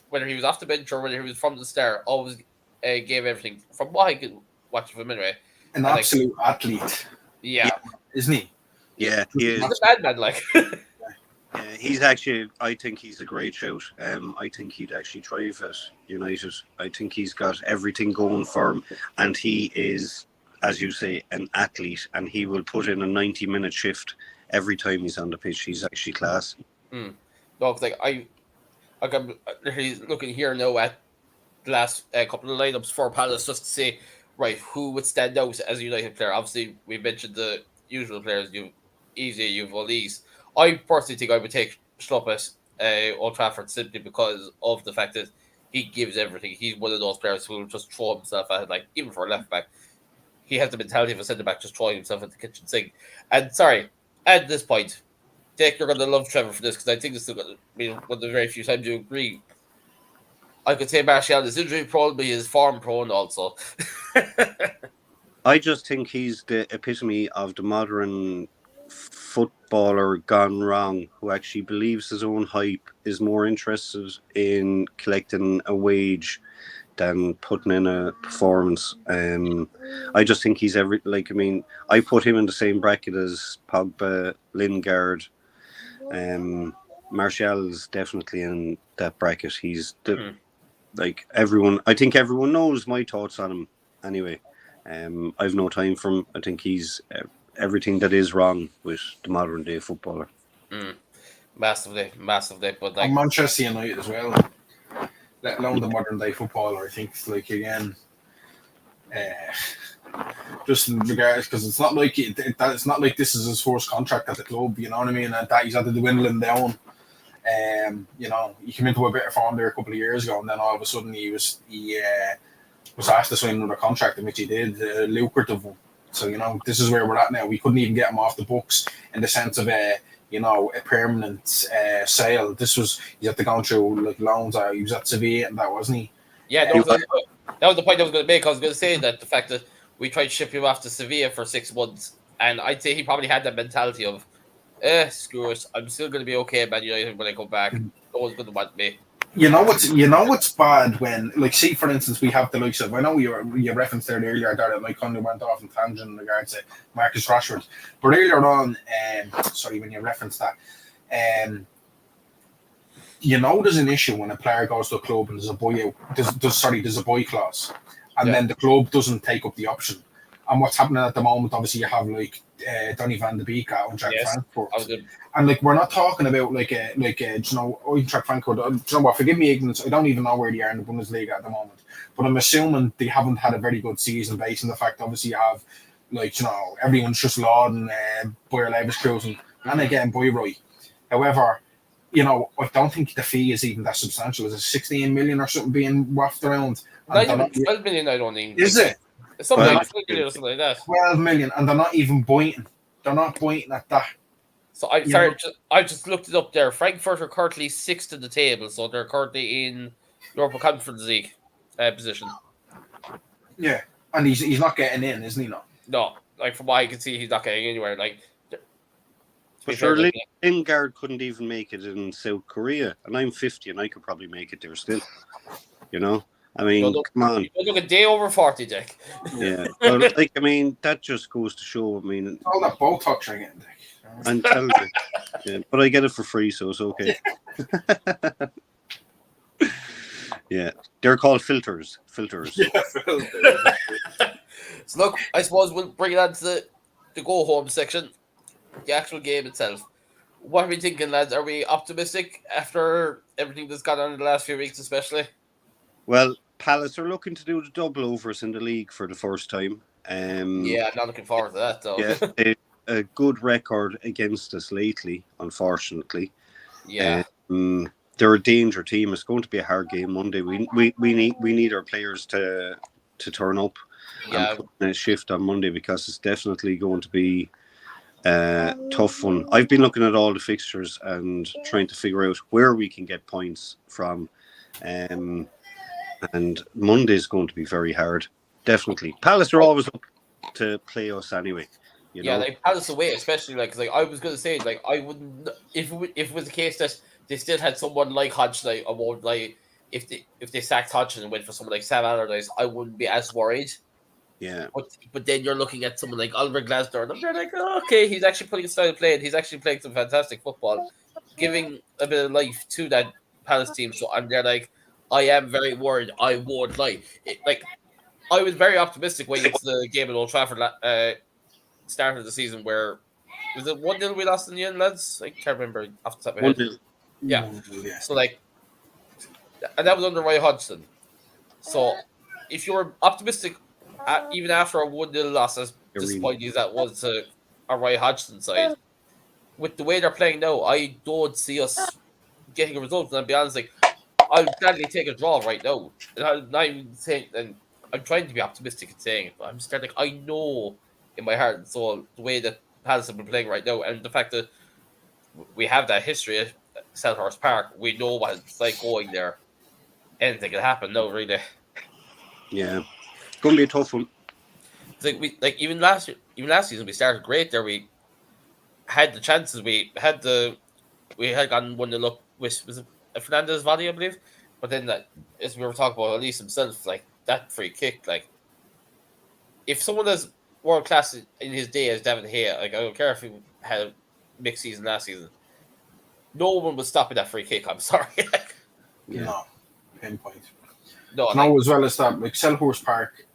whether he was off the bench or whether he was from the start, always gave everything. From what I could watch of him anyway, An absolute athlete. Yeah, isn't he? Yeah, he is. He's a bad man, like. He's actually, I think he's a great shout. I think he'd actually thrive at United. I think he's got everything going for him. And he is, as you say, an athlete. And he will put in a 90-minute shift every time he's on the pitch. He's actually class. No, it's like I'm literally looking here now at the last couple of lineups for Palace just to say, right, who would stand out as a United player. Obviously, we mentioned the usual players. You've Easy, you've Olise. I personally think I would take Schlupp at Old Trafford simply because of the fact that he gives everything. He's one of those players who will just throw himself at it, like even for a left back. He has the mentality of a centre back just throwing himself at the kitchen sink. And sorry, at this point, Dec, you're going to love Trevor for this because I think this is going to be one of the very few times you agree. I could say Martial is injury prone, but he is form prone also. I just think he's the epitome of the modern footballer gone wrong, who actually believes his own hype, is more interested in collecting a wage than putting in a performance. I just think he's I put him in the same bracket as Pogba, Lingard. Martial is definitely in that bracket. He's everyone. I think everyone knows my thoughts on him anyway. I've no time for him. I think he's everything that is wrong with the modern day footballer. Massively. But like Manchester United as well, let alone the modern day footballer. I think it's like again, just in regards because it's not like it's not like this is his first contract at the club. You know what I mean? And that he's had to dwindling down. He came into a bit of form there a couple of years ago, and then all of a sudden he was asked to sign another contract, in which he did, a lucrative one. So, this is where we're at now. We couldn't even get him off the books in the sense of a permanent sale. He had to go through like loans. He was at Sevilla and that, wasn't he? Yeah, that was the point I was going to make. I was going to say that the fact that we tried to ship him off to Sevilla for 6 months, and I'd say he probably had that mentality of, screw it, I'm still going to be okay at Man United when I come back. No one's going to want me. You know what's bad when, like, see, for instance, we have the likes of, I know you referenced there earlier, Darragh, Mike Conley went off in tangent in regards to Marcus Rashford. But earlier on, when you referenced that, there's an issue when a player goes to a club and there's a buyout, there's a buy clause, and then the club doesn't take up the option. And what's happening at the moment, obviously, you have like Donny van de Beek at Eintracht Frankfurt, and like we're not talking about Eintracht Frankfurt. Forgive me ignorance. I don't even know where they are in the Bundesliga at the moment, but I'm assuming they haven't had a very good season based on the fact obviously you have everyone's just lauding Bayer Leverkusen and again Bayreuth. However, I don't think the fee is even that substantial. Is it 16 million or something being wafted around? Not even 12 million. I don't think. Is it? Something like that. 12 million, and they're not even biting. They're not pointing at that. So I just looked it up there. Frankfurt are currently 6th in the table, so they're currently in Europa Conference League position. Yeah, and he's not getting in, isn't he? No, like from what I can see, he's not getting anywhere. Like, sure, Lingard couldn't even make it in South Korea, and I'm 50, and I could probably make it there still. I mean, come on. You look a day over 40, Dec. Yeah, but that just goes to show. All that Botox you're getting, Dec. I'm telling you, yeah, but I get it for free, so it's okay. Yeah, they're called filters. Yeah, filters. So look, I suppose we'll bring it on to the go home section, the actual game itself. What are we thinking, lads? Are we optimistic after everything that's gone on in the last few weeks, especially? Well, Palace are looking to do the double overs in the league for the first time. Yeah, I'm not looking forward to that, though. Yeah, a good record against us lately, unfortunately. Yeah. They're a danger team. It's going to be a hard game Monday. We need our players to turn up and put in a shift on Monday because it's definitely going to be a tough one. I've been looking at all the fixtures and trying to figure out where we can get points from. And Monday is going to be very hard. Definitely. Palace are always up to play us anyway. You Yeah, know? like Palace away, especially like 'cause, like I was gonna say, like I wouldn't if it was the case that they still had someone like Hodgson, like I won't like if they sacked Hodgson and went for someone like Sam Allardyce, I wouldn't be as worried. Yeah. But then you're looking at someone like Oliver Glasner, and you're like, oh, okay, he's actually putting a style of play, and he's actually playing some fantastic football, giving a bit of life to that Palace team. So I'm there like, I am very worried. I won't lie. Like I was very optimistic when it's the game at Old Trafford start of the season where was it 1-0 we lost in the end, lads? I can't remember off the top of my head. 1-0. Yeah. Yeah. So like, and that was under Roy Hodgson. So if you're optimistic, even after a 1-0 loss, as disappointing as that was to a Roy Hodgson side, with the way they're playing now, I don't see us getting a result. And I'll be honest, like I'll gladly take a draw right now. And I'm not even saying, and I'm trying to be optimistic and saying it, but I'm starting. I know in my heart and soul the way that Palace have been playing right now, and the fact that we have that history at Selhurst Park, we know what it's like going there. Anything can happen. No, really. Yeah. It's going to be a tough one. It's like even last season we started great there. We had the chances. We had gotten 1-0 up with was it Fernandez volley, I believe. But then that, as we were talking about Elise himself, like that free kick, like if someone as world class in his day as David Hay, like I don't care if he had a mixed season last season, no one was stopping that free kick. I'm sorry. Yeah. No, pinpoint. No, No, as well as that, like Selhurst Park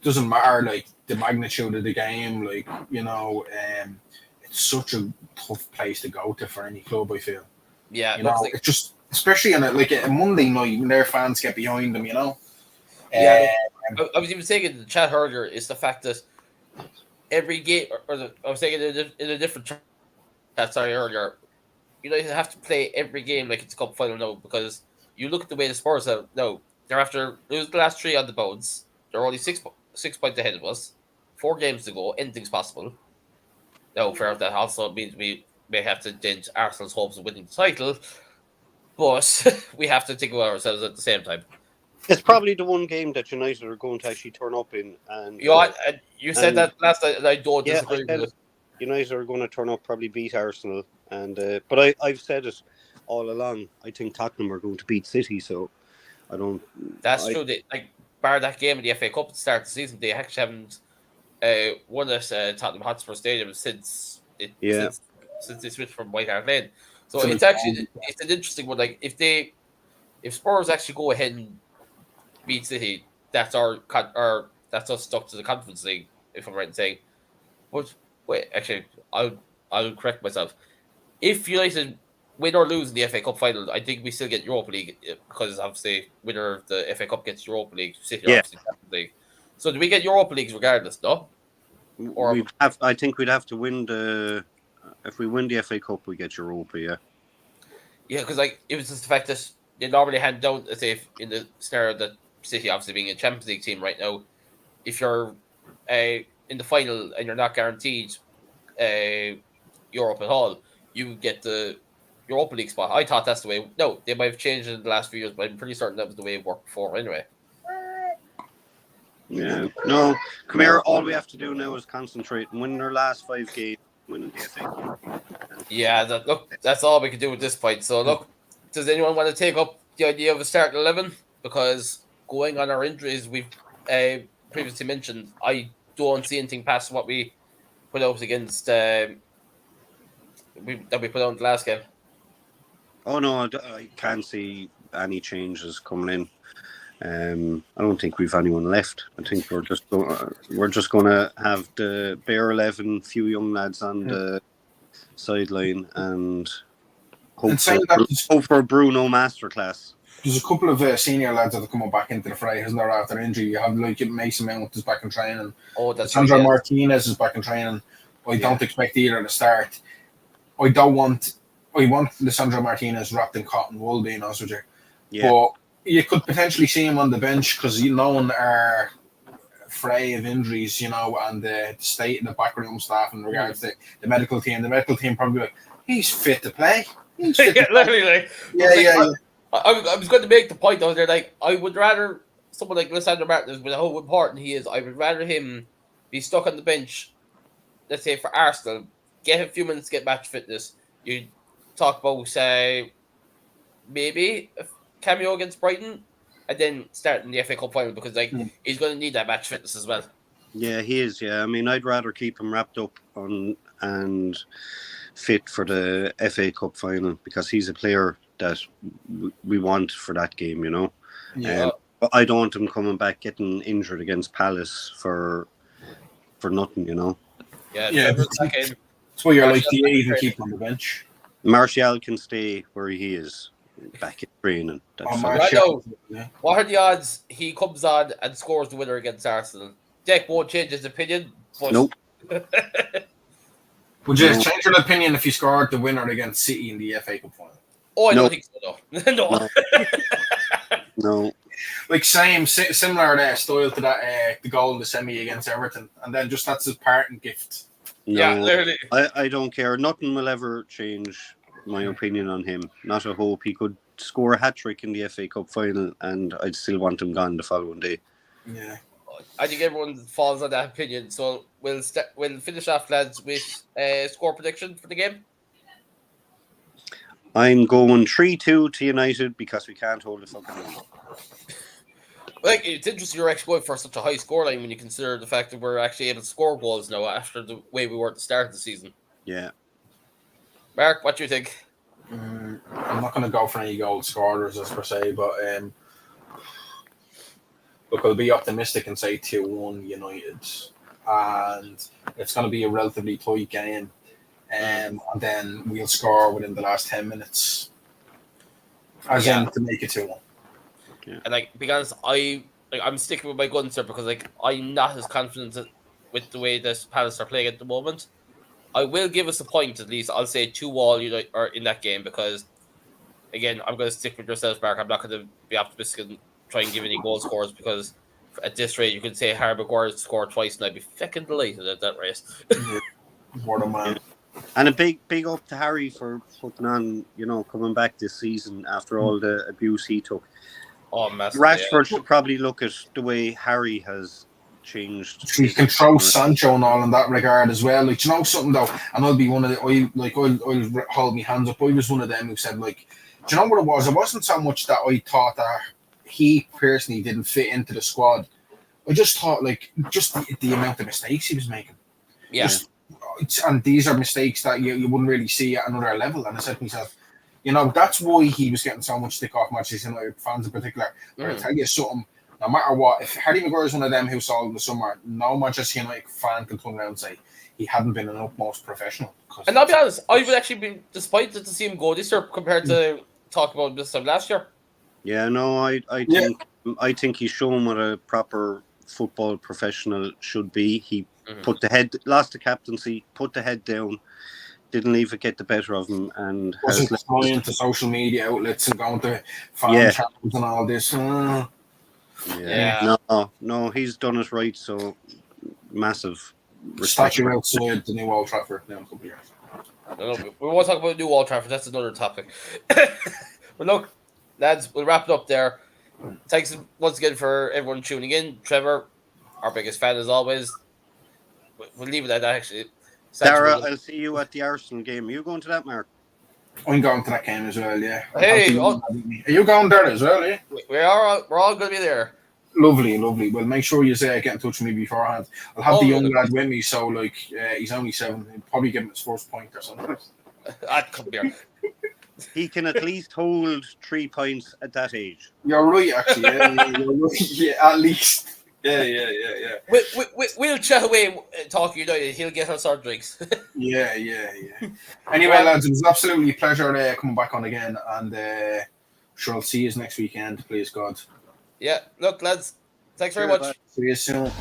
doesn't matter, like the magnitude of the game, like it's such a tough place to go to for any club. I feel, yeah, it's just especially on a Monday night when their fans get behind them, Yeah, I was even saying in the chat earlier is the fact that every game, I was saying in a different chat earlier, you have to play every game like it's a cup final now because you look at the way the Spurs are now. They're after losing the last 3 on the bounce. They're only 6 points ahead of us. 4 games to go. Anything's possible. Now, fair that also means we may have to dent Arsenal's hopes of winning the title, but we have to think about ourselves at the same time. It's probably the one game that United are going to actually turn up in. And you said that last night, and I don't disagree with it. United are going to turn up, probably beat Arsenal, and but I've said it all along. I think Tottenham are going to beat City, so I don't. That's true. Like bar that game in the FA Cup at the start of the season, they actually haven't won at Tottenham Hotspur Stadium since they switched from White Hart Lane. So it's actually an interesting one. Like if Spurs actually go ahead and beat City, that's that's us stuck to the Conference League, if I'm right in saying. But wait, actually, I'll correct myself. If United win or lose in the FA Cup final, I think we still get Europa League because obviously winner of the FA Cup gets Europa League. City obviously Champions League. So do we get Europa Leagues regardless, no? Or I think we'd have to win if we win the FA Cup, we get Europa. Yeah. Yeah, because like it was just the fact that they normally hand down, let's say, in the scenario that City obviously being a Champions League team right now, if you're in the final and you're not guaranteed Europe at all, you get the Europa League spot. I thought that's the way. No, they might have changed it in the last few years, but I'm pretty certain that was the way it worked before anyway. Yeah. No, come here. All we have to do now is concentrate and win our last 5 games, winning the FA Cup. Yeah, that's all we can do at this point. So look, does anyone want to take up the idea of a starting 11? Because going on our injuries, we've previously mentioned, I don't see anything past what we put out against that we put out in the last game. Oh no, I can't see any changes coming in. I don't think we've anyone left. I think we're just going to have the bare 11, few young lads on the sideline, and hope for Bruno masterclass. There's a couple of senior lads that have come back into the fray, hasn't there, after injury? You have like Mason Mount is back in training. Oh, that's Sandro Martinez is back in training. I don't expect either to start. I want Lisandro Martinez wrapped in cotton wool, being honest with you. Yeah. But you could potentially see him on the bench because knowing our fray of injuries, and the state of the backroom staff in regards to the medical team. The medical team probably like, he's fit to play. He's fit to literally, like, yeah. I was going to make the point though. They're like, I would rather someone like Lisandro Martinez, with how important he is, I would rather him be stuck on the bench let's say for Arsenal, get a few minutes to get match fitness. You talk about, say, maybe a cameo against Brighton, and then starting the FA Cup final because he's going to need that match fitness as well. Yeah, he is. Yeah, I mean, I'd rather keep him wrapped up on and fit for the FA Cup final because he's a player that we want for that game. Yeah. But I don't want him coming back getting injured against Palace for nothing. Yeah. That's why you're like the even keep him on the bench. Martial can stay where he is, back in training. What are the odds he comes on and scores the winner against Arsenal? Dec won't change his opinion. But... Nope. Would you change your opinion if you scored the winner against City in the FA Cup final? Oh, I don't think so, no. No. Like similar style to that the goal in the semi against Everton, and then just that's his parting gift. No, yeah, literally. I don't care. Nothing will ever change my opinion on him. Not a hope. He could score a hat-trick in the FA Cup final and I'd still want him gone the following day. Yeah. I think everyone falls on that opinion. So we'll finish off, lads, with score prediction for the game. I'm going 3-2 to United because we can't hold the fucking line. Like, it's interesting you're actually going for such a high scoreline when you consider the fact that we're actually able to score goals now after the way we were at the start of the season. Yeah. Mark, what do you think? I'm not going to go for any goal scorers as per se, but look, I'll be optimistic and say 2-1 United, and it's going to be a relatively tight game, and then we'll score within the last 10 minutes, in to make it 2-1. Yeah. And because I'm sticking with my guns here because I'm not as confident with the way this Palace are playing at the moment. I will give us a point at least. I'll say 2-2 United or in that game because again I'm going to stick with yourself, Mark. I'm not going to be optimistic and try and give any goal scores because at this rate you could say Harry Maguire scored twice and I'd be fucking delighted at that race. What a man. And a big up to Harry for putting on, coming back this season after all the abuse he took. Oh, massively, Rashford should probably look at the way Harry has changed. He controls Sancho and all in that regard as well. Like, do you know something though? And I'll be one of the I'll hold my hands up. I was one of them who said, do you know what it was? It wasn't so much that I thought that he personally didn't fit into the squad. I just thought just the amount of mistakes he was making. Yeah. And these are mistakes that you wouldn't really see at another level. And I said to myself, that's why he was getting so much stick off Manchester United fans in particular. But I tell you something, no matter what, if Harry Maguire is one of them who saw in the summer, no Manchester United fan can turn around and say he hadn't been an utmost professional. And I'll be honest, I would actually be disappointed to see him go this year compared to talk about this time last year. Yeah, no, I think he's shown what a proper football professional should be. He lost the captaincy, put the head down, didn't leave it get the better of him, and wasn't going to social media outlets and going to fan channels and all this. No, he's done it right. So massive respect. Statue outside the new Old Trafford now in a couple of years. We won't talk about new Old Trafford. That's another topic. But look, lads, we'll wrap it up there. Thanks once again for everyone tuning in. Trevor, our biggest fan as always. We'll leave it at that, actually. Darragh, I'll see you at the Arsenal game. Are you going to that, Mark? I'm going to that game as well, yeah. Hey, are you going there as well, yeah? We're all going to be there. Lovely. Well, make sure you get in touch with me beforehand. I'll have the young lad with me, so he's only 7. He'll probably give him his first point or something. I'd come here. He can at least hold 3 points at that age. You're right, actually. You're right. Yeah, at least. Yeah. We'll chat away talking United. He'll get us our drinks. Yeah. Anyway, lads, it was absolutely a pleasure coming back on again, and sure I'll see you next weekend, please God. Yeah, look, lads, thanks very much. See you soon.